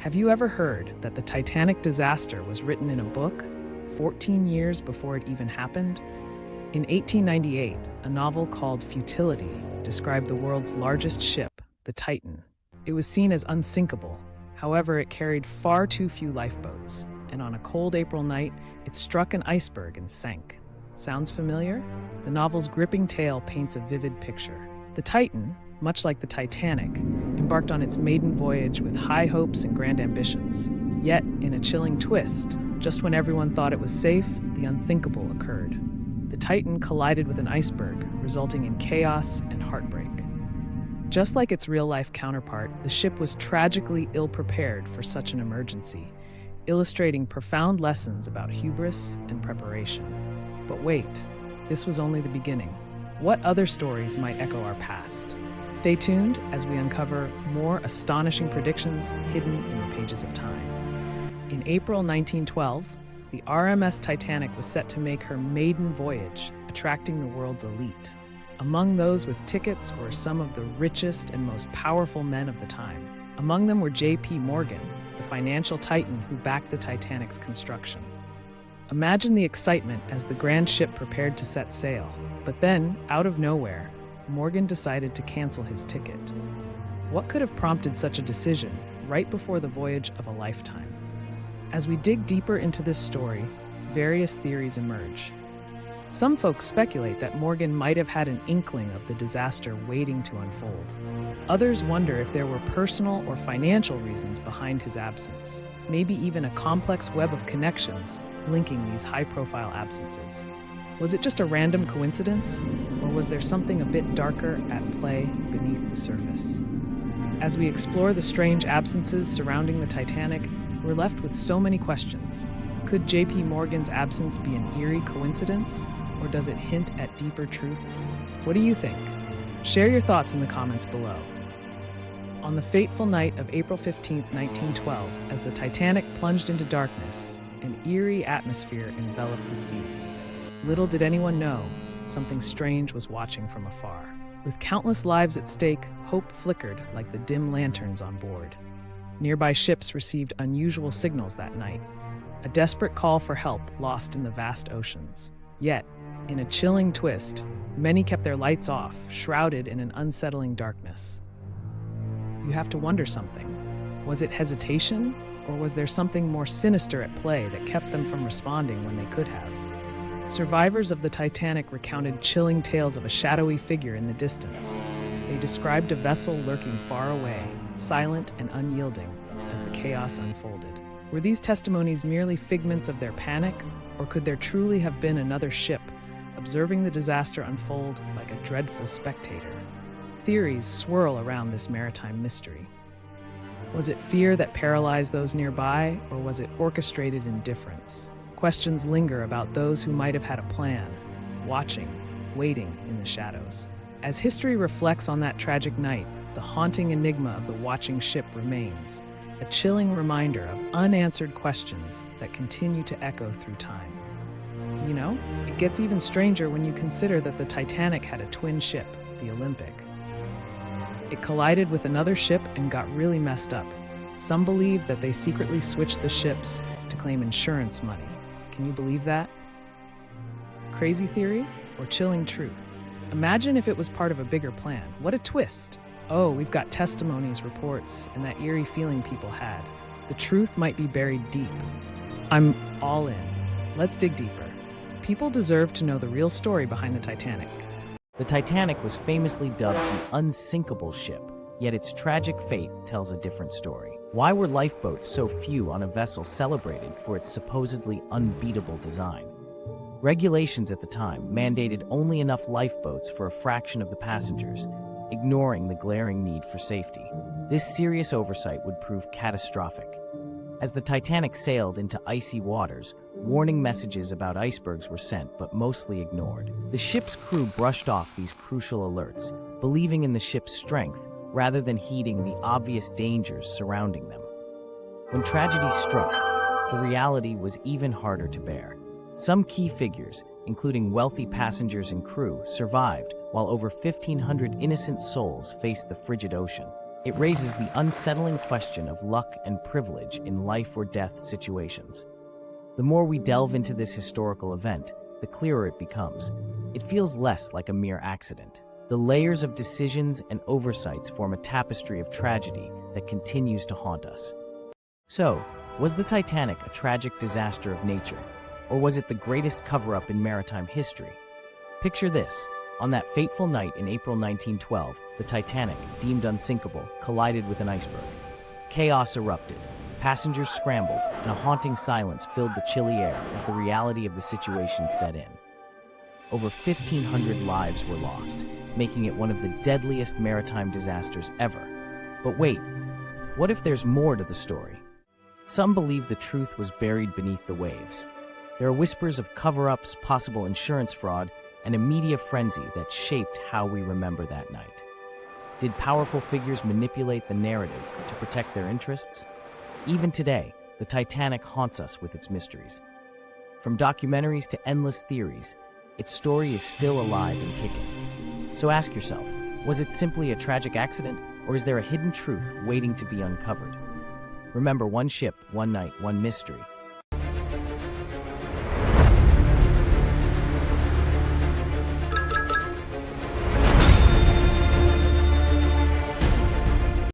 Have you ever heard that the Titanic disaster was written in a book 14 years before it even happened? In 1898, a novel called Futility described the world's largest ship, the Titan. It was seen as unsinkable. However, it carried far too few lifeboats, and on a cold April night, it struck an iceberg and sank. Sounds familiar? The novel's gripping tale paints a vivid picture. The Titan, much like the Titanic, embarked on its maiden voyage with high hopes and grand ambitions. Yet, in a chilling twist, just when everyone thought it was safe, the unthinkable occurred. The Titan collided with an iceberg, resulting in chaos and heartbreak. Just like its real-life counterpart, the ship was tragically ill-prepared for such an emergency, illustrating profound lessons about hubris and preparation. But wait, this was only the beginning. What other stories might echo our past? Stay tuned as we uncover more astonishing predictions hidden in the pages of time. In April 1912, the RMS Titanic was set to make her maiden voyage, attracting the world's elite. Among those with tickets were some of the richest and most powerful men of the time. Among them were J.P. Morgan, the financial titan who backed the Titanic's construction. Imagine the excitement as the grand ship prepared to set sail. But then, out of nowhere, Morgan decided to cancel his ticket. What could have prompted such a decision right before the voyage of a lifetime? As we dig deeper into this story, various theories emerge. Some folks speculate that Morgan might have had an inkling of the disaster waiting to unfold. Others wonder if there were personal or financial reasons behind his absence, maybe even a complex web of connections linking these high-profile absences. Was it just a random coincidence, or was there something a bit darker at play beneath the surface? As we explore the strange absences surrounding the Titanic, we're left with so many questions. Could J.P. Morgan's absence be an eerie coincidence, or does it hint at deeper truths? What do you think? Share your thoughts in the comments below. On the fateful night of April 15, 1912, as the Titanic plunged into darkness, an eerie atmosphere enveloped the sea. Little did anyone know, something strange was watching from afar. With countless lives at stake, hope flickered like the dim lanterns on board. Nearby ships received unusual signals that night, a desperate call for help lost in the vast oceans. Yet, in a chilling twist, many kept their lights off, shrouded in an unsettling darkness. You have to wonder something. Was it hesitation, or was there something more sinister at play that kept them from responding when they could have? Survivors of the Titanic recounted chilling tales of a shadowy figure in the distance. They described a vessel lurking far away, silent and unyielding, as the chaos unfolded. Were these testimonies merely figments of their panic, or could there truly have been another ship, observing the disaster unfold like a dreadful spectator? Theories swirl around this maritime mystery. Was it fear that paralyzed those nearby, or was it orchestrated indifference? Questions linger about those who might have had a plan, watching, waiting in the shadows. As history reflects on that tragic night, the haunting enigma of the watching ship remains, a chilling reminder of unanswered questions that continue to echo through time. You know, it gets even stranger when you consider that the Titanic had a twin ship, the Olympic. It collided with another ship and got really messed up. Some believe that they secretly switched the ships to claim insurance money. Can you believe that? Crazy theory or chilling truth? Imagine if it was part of a bigger plan. What a twist! Oh, we've got testimonies, reports, and that eerie feeling people had. The truth might be buried deep. I'm all in. Let's dig deeper. People deserve to know the real story behind the Titanic. The Titanic was famously dubbed the Unsinkable ship, yet its tragic fate tells a different story. Why were lifeboats so few on a vessel celebrated for its supposedly unbeatable design? Regulations at the time mandated only enough lifeboats for a fraction of the passengers, ignoring the glaring need for safety. This serious oversight would prove catastrophic. As the Titanic sailed into icy waters, warning messages about icebergs were sent but mostly ignored. The ship's crew brushed off these crucial alerts, believing in the ship's strength rather than heeding the obvious dangers surrounding them. When tragedy struck, the reality was even harder to bear. Some key figures, including wealthy passengers and crew, survived, while over 1,500 innocent souls faced the frigid ocean. It raises the unsettling question of luck and privilege in life or death situations. The more we delve into this historical event, the clearer it becomes. It feels less like a mere accident. The layers of decisions and oversights form a tapestry of tragedy that continues to haunt us. So, was the Titanic a tragic disaster of nature, or was it the greatest cover-up in maritime history? Picture this. On that fateful night in April 1912, the Titanic, deemed unsinkable, collided with an iceberg. Chaos erupted. Passengers scrambled, and a haunting silence filled the chilly air as the reality of the situation set in. Over 1,500 lives were lost, making it one of the deadliest maritime disasters ever. But wait, what if there's more to the story? Some believe the truth was buried beneath the waves. There are whispers of cover-ups, possible insurance fraud, and a media frenzy that shaped how we remember that night. Did powerful figures manipulate the narrative to protect their interests? Even today, the Titanic haunts us with its mysteries. From documentaries to endless theories, its story is still alive and kicking. So ask yourself, was it simply a tragic accident, or is there a hidden truth waiting to be uncovered? Remember, one ship, one night, one mystery.